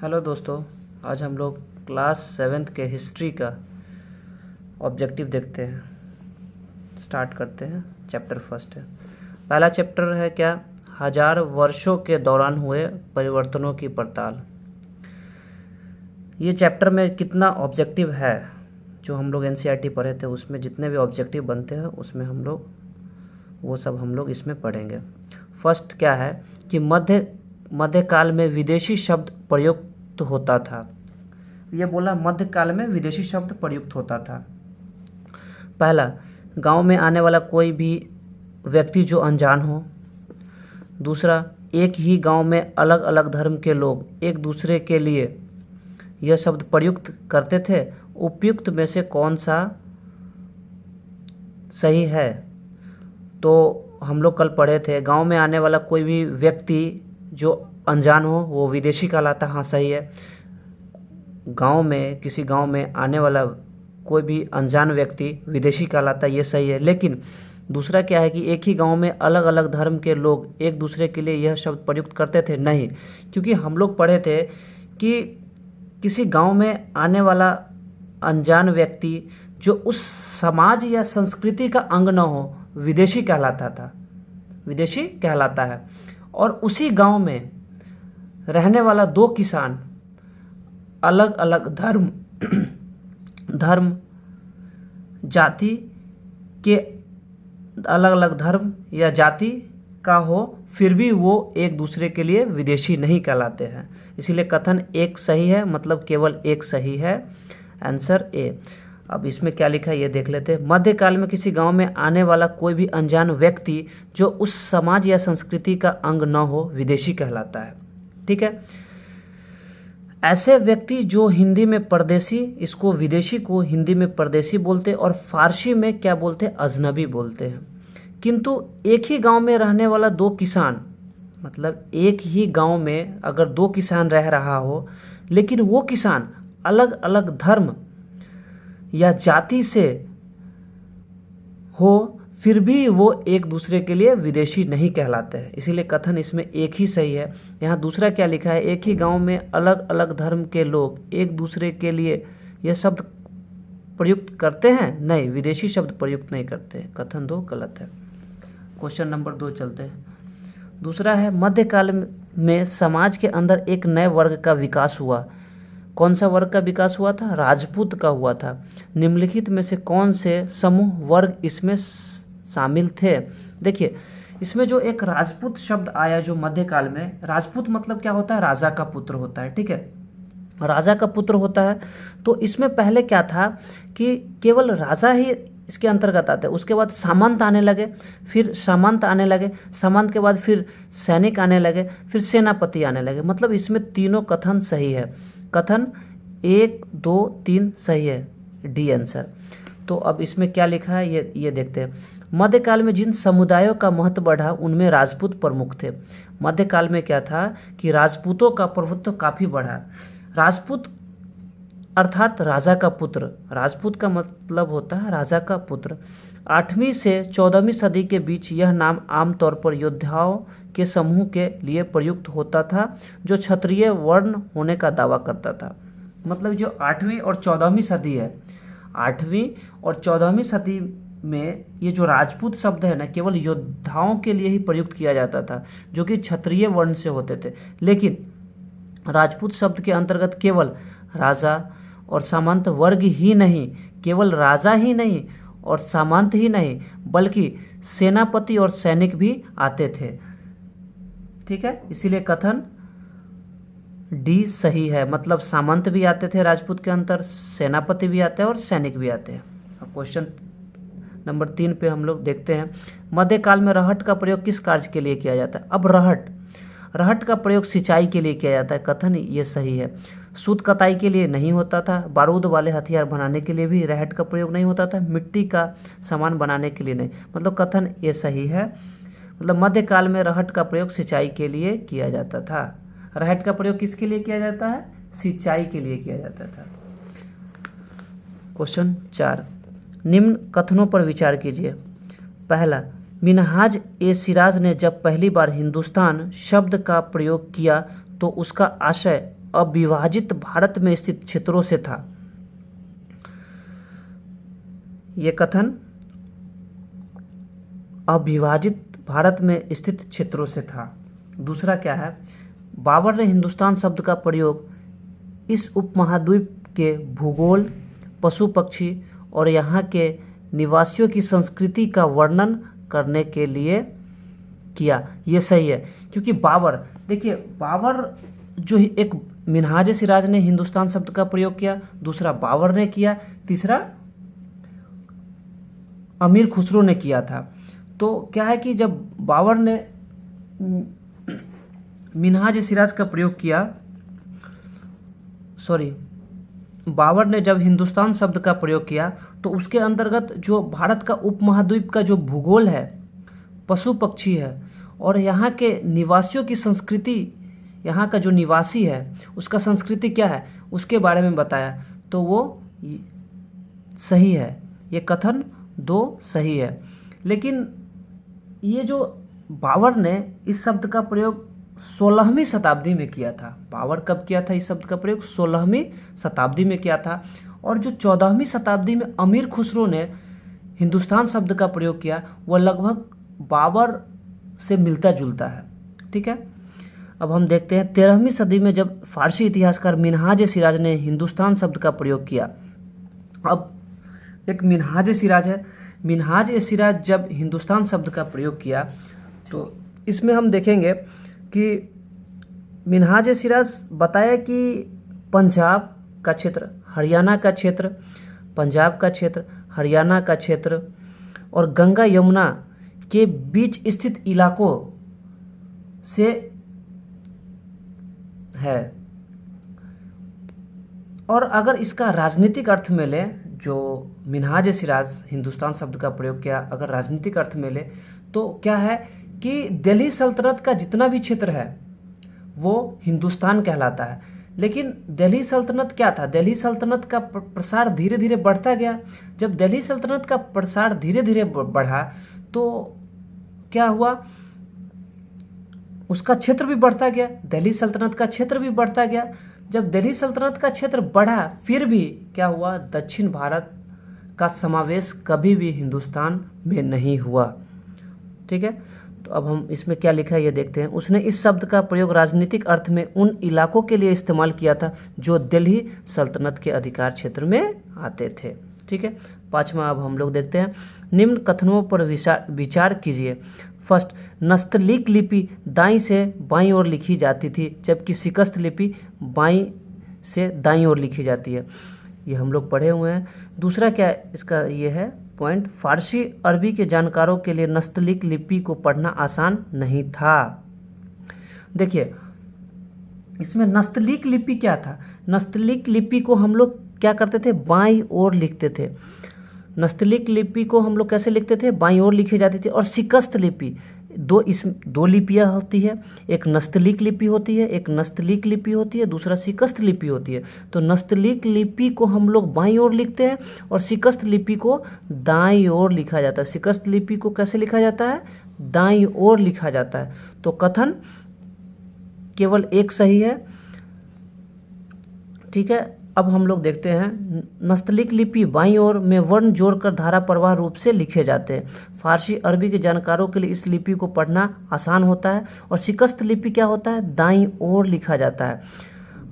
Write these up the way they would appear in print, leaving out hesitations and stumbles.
Hello दोस्तों, आज हम लोग क्लास 7th के हिस्ट्री का ऑब्जेक्टिव देखते हैं। स्टार्ट करते हैं। चैप्टर फर्स्ट है। पहला चैप्टर है क्या? 1000 वर्षों के दौरान हुए परिवर्तनों की पड़ताल। ये चैप्टर में कितना ऑब्जेक्टिव है, जो हम लोग एनसीईआरटी पढ़े थे उसमें जितने भी ऑब्जेक्टिव बनते हैं उसमें हम लोग वो सब हम लोग इसमें पढ़ेंगे। फर्स्ट क्या है कि मध्यकाल में विदेशी शब्द प्रयुक्त होता था। ये बोला मध्यकाल में विदेशी शब्द प्रयुक्त होता था। पहला, गांव में आने वाला कोई भी व्यक्ति जो अनजान हो। दूसरा, एक ही गांव में अलग अलग धर्म के लोग एक दूसरे के लिए यह शब्द प्रयुक्त करते थे। उपयुक्त में से कौन सा सही है? तो हम लोग कल पढ़े थे, गांव में आने वाला कोई भी व्यक्ति जो अनजान हो वो विदेशी कहलाता। हाँ, सही है। किसी गांव में आने वाला कोई भी अनजान व्यक्ति विदेशी कहलाता, ये सही है। लेकिन दूसरा क्या है कि एक ही गांव में अलग अलग धर्म के लोग एक दूसरे के लिए यह शब्द प्रयुक्त करते थे। नहीं, क्योंकि हम लोग पढ़े थे कि किसी गांव में आने वाला अनजान व्यक्ति जो उस समाज या संस्कृति का अंग न हो विदेशी कहलाता है। और उसी गांव में रहने वाला दो किसान अलग अलग जाति के अलग अलग धर्म या जाति का हो, फिर भी वो एक दूसरे के लिए विदेशी नहीं कहलाते हैं। इसीलिए कथन एक सही है, मतलब केवल एक सही है। Answer A. अब इसमें क्या लिखा है ये देख लेते हैं। मध्यकाल में किसी गांव में आने वाला कोई भी अनजान व्यक्ति जो उस समाज या संस्कृति का अंग न हो विदेशी कहलाता है। ठीक है। ऐसे व्यक्ति जो हिंदी में परदेशी, इसको विदेशी को हिंदी में परदेशी बोलते और फारसी में क्या बोलते हैं? अजनबी बोलते हैं। किंतु एक ही गांव में रहने वाला दो किसान, मतलब एक ही गांव में अगर दो किसान रह रहा हो लेकिन वो किसान अलग अलग धर्म या जाति से हो, फिर भी वो एक दूसरे के लिए विदेशी नहीं कहलाते हैं। इसीलिए कथन इसमें एक ही सही है। यहाँ दूसरा क्या लिखा है? एक ही गांव में अलग अलग धर्म के लोग एक दूसरे के लिए यह शब्द प्रयुक्त करते हैं। नहीं, विदेशी शब्द प्रयुक्त नहीं करते हैं। कथन 2 गलत है। क्वेश्चन नंबर 2 चलते हैं। दूसरा है, मध्यकाल में समाज के अंदर एक नए वर्ग का विकास हुआ। कौन सा वर्ग का विकास हुआ था? राजपूत का हुआ था। निम्नलिखित में से कौन से समूह वर्ग इसमें शामिल थे? देखिए, इसमें जो एक राजपूत शब्द आया जो मध्यकाल में, राजपूत मतलब क्या होता है? राजा का पुत्र होता है। ठीक है, राजा का पुत्र होता है। तो इसमें पहले क्या था कि केवल राजा ही इसके अंतर्गत आते हैं। उसके बाद सामंत आने लगे, फिर सामंत के बाद फिर सैनिक आने लगे, फिर सेनापति आने लगे। मतलब इसमें तीनों कथन सही है। कथन 1, 2, 3 सही है। D answer. तो अब इसमें क्या लिखा है ये देखते हैं। मध्यकाल में जिन समुदायों का महत्व बढ़ा उनमें राजपूत प्रमुख थे। मध्यकाल में क्या था कि राजपूतों का प्रभुत्व काफ़ी बढ़ा। राजपूत अर्थात राजा का पुत्र। राजपूत का मतलब होता है राजा का पुत्र। 8वीं से 14वीं सदी के बीच यह नाम आमतौर पर योद्धाओं के समूह के लिए प्रयुक्त होता था जो क्षत्रिय वर्ण होने का दावा करता था। मतलब जो 8वीं और 14वीं सदी है, 8वीं और 14वीं सदी में ये जो राजपूत शब्द है ना, केवल योद्धाओं के लिए ही प्रयुक्त किया जाता था जो कि क्षत्रिय वर्ण से होते थे। लेकिन राजपूत शब्द के अंतर्गत केवल राजा और सामंत वर्ग ही नहीं, केवल राजा ही नहीं और सामंत ही नहीं, बल्कि सेनापति और सैनिक भी आते थे। ठीक है, इसीलिए कथन डी सही है। मतलब सामंत भी आते थे राजपूत के अंतर, सेनापति भी आते हैं और सैनिक भी आते हैं। अब क्वेश्चन नंबर 3 पे हम लोग देखते हैं। मध्यकाल में रहट का प्रयोग किस कार्य के लिए किया जाता है? अब रहट का प्रयोग सिंचाई के लिए किया जाता है। कथन ये सही है। सूत कताई के लिए नहीं होता था। बारूद वाले हथियार बनाने के लिए भी रहट का प्रयोग नहीं होता था। मिट्टी का सामान बनाने के लिए नहीं। मतलब कथन ये सही है। मतलब मध्यकाल में रहट का प्रयोग सिंचाई के लिए किया जाता था। रहट का प्रयोग किसके लिए किया जाता है? सिंचाई के लिए किया जाता था। क्वेश्चन 4, निम्न कथनों पर विचार कीजिए। पहला, मिनहाज ए सिराज ने जब पहली बार हिंदुस्तान शब्द का प्रयोग किया तो उसका आशय अविभाजित भारत में स्थित क्षेत्रों से था। ये कथन अविभाजित भारत में स्थित क्षेत्रों से था। दूसरा क्या है, बाबर ने हिंदुस्तान शब्द का प्रयोग इस उपमहाद्वीप के भूगोल, पशु पक्षी और यहाँ के निवासियों की संस्कृति का वर्णन करने के लिए किया। ये सही है, क्योंकि बाबर, देखिए बाबर जो एक मिन्हाज सिराज ने हिंदुस्तान शब्द का प्रयोग किया, दूसरा बाबर ने किया, तीसरा अमीर खुसरो ने किया था। तो क्या है कि जब बाबर ने मिन्हाज सिराज का प्रयोग किया, बाबर ने जब हिंदुस्तान शब्द का प्रयोग किया तो उसके अंतर्गत जो भारत का उपमहाद्वीप का जो भूगोल है, पशु पक्षी है और यहाँ के निवासियों की संस्कृति, यहाँ का जो निवासी है उसका संस्कृति क्या है उसके बारे में बताया। तो वो सही है, ये कथन 2 सही है। लेकिन ये जो बाबर ने इस शब्द का प्रयोग 16वीं शताब्दी में किया था। बाबर कब किया था इस शब्द का प्रयोग? 16वीं शताब्दी में किया था। और जो 14वीं शताब्दी में अमीर खुसरो ने हिंदुस्तान शब्द का प्रयोग किया वह लगभग बाबर से मिलता जुलता है। ठीक है, अब हम देखते हैं 13वीं सदी में जब फारसी इतिहासकार मिन्हाज सिराज ने हिंदुस्तान शब्द का प्रयोग किया। अब एक मिन्हाज सिराज है, मिन्हाज सिराज जब हिंदुस्तान शब्द का प्रयोग किया तो इसमें हम देखेंगे कि मिन्हाज सिराज बताया कि पंजाब का क्षेत्र, हरियाणा का क्षेत्र, पंजाब का क्षेत्र, हरियाणा का क्षेत्र और गंगा यमुना के बीच स्थित इलाकों से है। और अगर इसका राजनीतिक अर्थ में ले, जो मिन्हाज सिराज हिंदुस्तान शब्द का प्रयोग किया, अगर राजनीतिक अर्थ में ले तो क्या है कि दिल्ली सल्तनत का जितना भी क्षेत्र है वो हिंदुस्तान कहलाता है। लेकिन दिल्ली सल्तनत क्या था? दिल्ली सल्तनत का प्रसार धीरे धीरे बढ़ता गया। जब दिल्ली सल्तनत का प्रसार धीरे धीरे बढ़ा तो क्या हुआ, उसका क्षेत्र भी बढ़ता गया, दिल्ली सल्तनत का क्षेत्र भी बढ़ता गया। जब दिल्ली सल्तनत का क्षेत्र बढ़ा फिर भी क्या हुआ, दक्षिण भारत का समावेश कभी भी हिंदुस्तान में नहीं हुआ। ठीक है, तो अब हम इसमें क्या लिखा है ये देखते हैं। उसने इस शब्द का प्रयोग राजनीतिक अर्थ में उन इलाकों के लिए इस्तेमाल किया था जो दिल्ली सल्तनत के अधिकार क्षेत्र में आते थे। ठीक है, 5वां अब हम लोग देखते हैं। निम्न कथनों पर विचार कीजिए। फर्स्ट, नस्तलीक लिपि दाईं से बाईं ओर लिखी जाती थी जबकि शिकस्त लिपि बाईं से दाईं ओर लिखी जाती है। ये हम लोग पढ़े हुए हैं। दूसरा क्या इसका ये है पॉइंट, फारसी अरबी के जानकारों के लिए नस्तलीक लिपि को पढ़ना आसान नहीं था। देखिए इसमें नस्तलीक लिपि क्या था? नस्तलीक लिपि को हम लोग क्या करते थे, बाईं ओर लिखते थे। नस्तलीक लिपि को हम लोग कैसे लिखते थे, बाईं ओर लिखी जाती थी। और शिकस्त लिपि, दो लिपियाँ होती है, एक नस्तलीक लिपि होती है, एक नस्तलीक लिपि होती है, दूसरा शिकस्त लिपि होती है। तो नस्तलीक लिपि को हम लोग बाईं ओर लिखते हैं और शिकस्त लिपि को दाईं ओर लिखा जाता है। शिकस्त लिपि को कैसे लिखा जाता है, दाईं ओर लिखा जाता है। तो कथन केवल एक सही है। ठीक है, अब हम लोग देखते हैं नस्तलीक लिपि बाईं ओर में वर्ण जोड़कर धारा प्रवाह रूप से लिखे जाते हैं। फारसी अरबी के जानकारों के लिए इस लिपि को पढ़ना आसान होता है। और शिकस्त लिपि क्या होता है, दाईं ओर लिखा जाता है,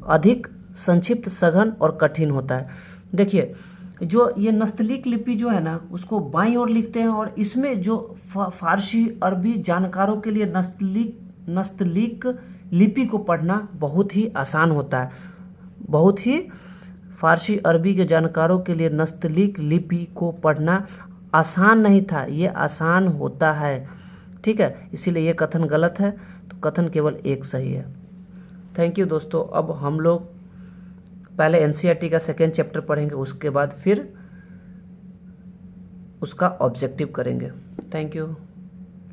अधिक संक्षिप्त, सघन और कठिन होता है। देखिए जो ये नस्तलीक लिपि जो है ना उसको बाईं ओर लिखते हैं और इसमें जो फारसी अरबी जानकारों के लिए नस्तलीक लिपि को पढ़ना बहुत ही आसान होता है, बहुत ही। फारसी अरबी के जानकारों के लिए नस्तलीक लिपि को पढ़ना आसान नहीं था, ये आसान होता है। ठीक है, इसीलिए ये कथन गलत है। तो कथन केवल एक सही है। थैंक यू दोस्तों। अब हम लोग पहले एनसीईआरटी का 2nd चैप्टर पढ़ेंगे, उसके बाद फिर उसका ऑब्जेक्टिव करेंगे। Thank you.